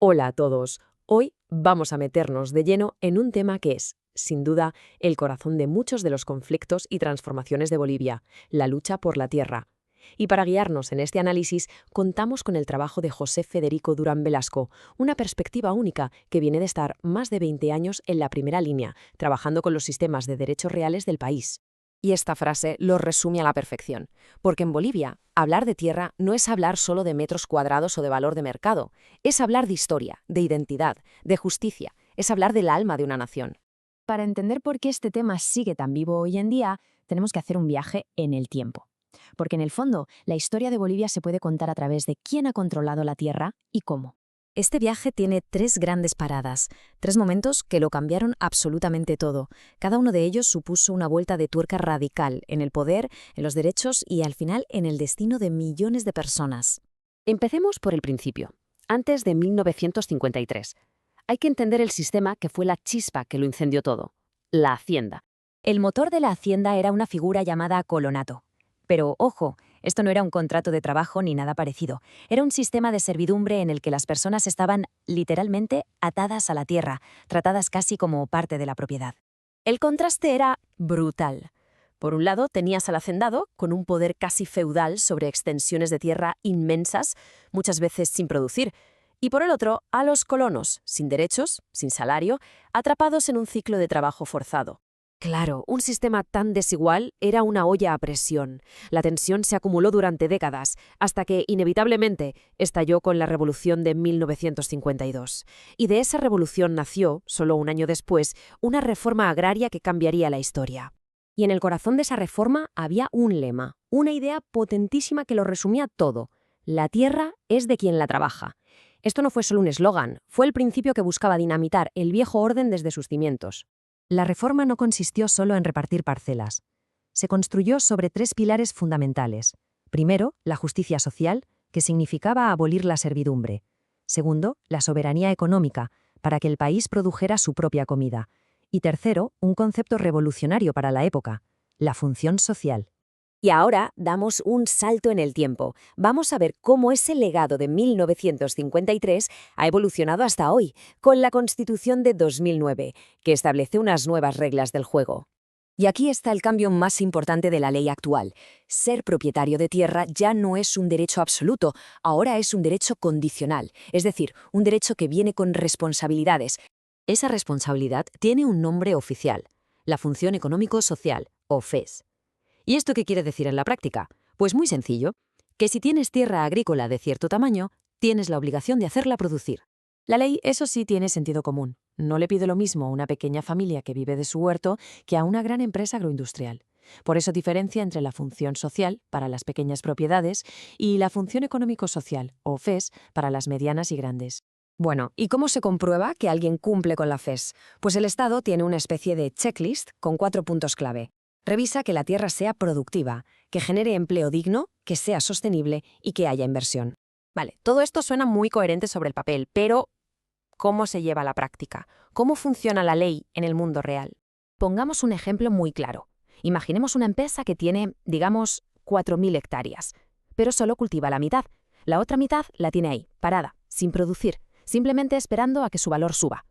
Hola a todos. Hoy vamos a meternos de lleno en un tema que es, sin duda, el corazón de muchos de los conflictos y transformaciones de Bolivia, la lucha por la tierra. Y para guiarnos en este análisis, contamos con el trabajo de José Federico Durán Velasco, una perspectiva única que viene de estar más de 20 años en la primera línea, trabajando con los sistemas de derechos reales del país. Y esta frase lo resume a la perfección, porque en Bolivia, hablar de tierra no es hablar solo de metros cuadrados o de valor de mercado, es hablar de historia, de identidad, de justicia, es hablar del alma de una nación. Para entender por qué este tema sigue tan vivo hoy en día, tenemos que hacer un viaje en el tiempo. Porque en el fondo, la historia de Bolivia se puede contar a través de quién ha controlado la tierra y cómo. Este viaje tiene tres grandes paradas, tres momentos que lo cambiaron absolutamente todo. Cada uno de ellos supuso una vuelta de tuerca radical en el poder, en los derechos y al final en el destino de millones de personas. Empecemos por el principio, antes de 1953. Hay que entender el sistema que fue la chispa que lo incendió todo, la hacienda. El motor de la hacienda era una figura llamada colonato. Pero, ojo, esto no era un contrato de trabajo ni nada parecido. Era un sistema de servidumbre en el que las personas estaban, literalmente, atadas a la tierra, tratadas casi como parte de la propiedad. El contraste era brutal. Por un lado, tenías al hacendado, con un poder casi feudal sobre extensiones de tierra inmensas, muchas veces sin producir, y por el otro, a los colonos, sin derechos, sin salario, atrapados en un ciclo de trabajo forzado. Claro, un sistema tan desigual era una olla a presión. La tensión se acumuló durante décadas, hasta que, inevitablemente, estalló con la Revolución de 1952. Y de esa revolución nació, solo un año después, una reforma agraria que cambiaría la historia. Y en el corazón de esa reforma había un lema, una idea potentísima que lo resumía todo. La tierra es de quien la trabaja. Esto no fue solo un eslogan, fue el principio que buscaba dinamitar el viejo orden desde sus cimientos. La reforma no consistió solo en repartir parcelas. Se construyó sobre tres pilares fundamentales. Primero, la justicia social, que significaba abolir la servidumbre. Segundo, la soberanía económica, para que el país produjera su propia comida. Y tercero, un concepto revolucionario para la época, la función social. Y ahora damos un salto en el tiempo. Vamos a ver cómo ese legado de 1953 ha evolucionado hasta hoy, con la Constitución de 2009, que establece unas nuevas reglas del juego. Y aquí está el cambio más importante de la ley actual. Ser propietario de tierra ya no es un derecho absoluto, ahora es un derecho condicional, es decir, un derecho que viene con responsabilidades. Esa responsabilidad tiene un nombre oficial, la Función Económico-Social, o FES. ¿Y esto qué quiere decir en la práctica? Pues muy sencillo, que si tienes tierra agrícola de cierto tamaño, tienes la obligación de hacerla producir. La ley, eso sí, tiene sentido común. No le pide lo mismo a una pequeña familia que vive de su huerto que a una gran empresa agroindustrial. Por eso diferencia entre la función social, para las pequeñas propiedades, y la función económico-social, o FES, para las medianas y grandes. Bueno, ¿y cómo se comprueba que alguien cumple con la FES? Pues el Estado tiene una especie de checklist con 4 puntos clave. Revisa que la tierra sea productiva, que genere empleo digno, que sea sostenible y que haya inversión. Vale, todo esto suena muy coherente sobre el papel, pero ¿cómo se lleva a la práctica? ¿Cómo funciona la ley en el mundo real? Pongamos un ejemplo muy claro. Imaginemos una empresa que tiene, digamos, 4.000 hectáreas, pero solo cultiva la mitad. La otra mitad la tiene ahí, parada, sin producir, simplemente esperando a que su valor suba.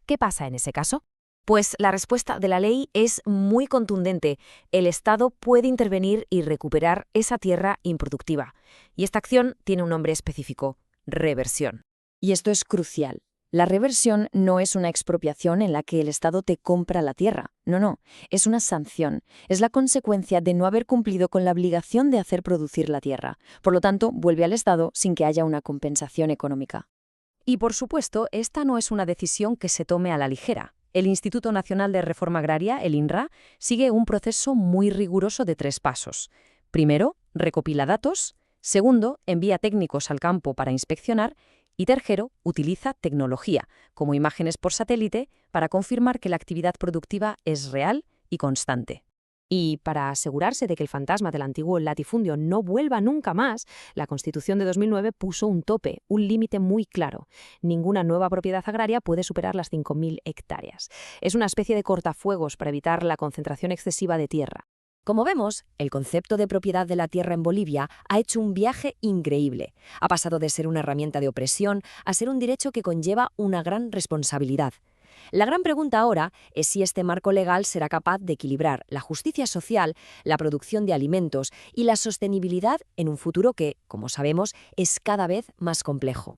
¿Qué pasa en ese caso? Pues la respuesta de la ley es muy contundente. El Estado puede intervenir y recuperar esa tierra improductiva. Y esta acción tiene un nombre específico, reversión. Y esto es crucial. La reversión no es una expropiación en la que el Estado te compra la tierra. No, es una sanción. Es la consecuencia de no haber cumplido con la obligación de hacer producir la tierra. Por lo tanto, vuelve al Estado sin que haya una compensación económica. Y por supuesto, esta no es una decisión que se tome a la ligera. El Instituto Nacional de Reforma Agraria, el INRA, sigue un proceso muy riguroso de 3 pasos. Primero, recopila datos. Segundo, envía técnicos al campo para inspeccionar. Y tercero, utiliza tecnología, como imágenes por satélite, para confirmar que la actividad productiva es real y constante. Y para asegurarse de que el fantasma del antiguo latifundio no vuelva nunca más, la Constitución de 2009 puso un tope, un límite muy claro. Ninguna nueva propiedad agraria puede superar las 5.000 hectáreas. Es una especie de cortafuegos para evitar la concentración excesiva de tierra. Como vemos, el concepto de propiedad de la tierra en Bolivia ha hecho un viaje increíble. Ha pasado de ser una herramienta de opresión a ser un derecho que conlleva una gran responsabilidad. La gran pregunta ahora es si este marco legal será capaz de equilibrar la justicia social, la producción de alimentos y la sostenibilidad en un futuro que, como sabemos, es cada vez más complejo.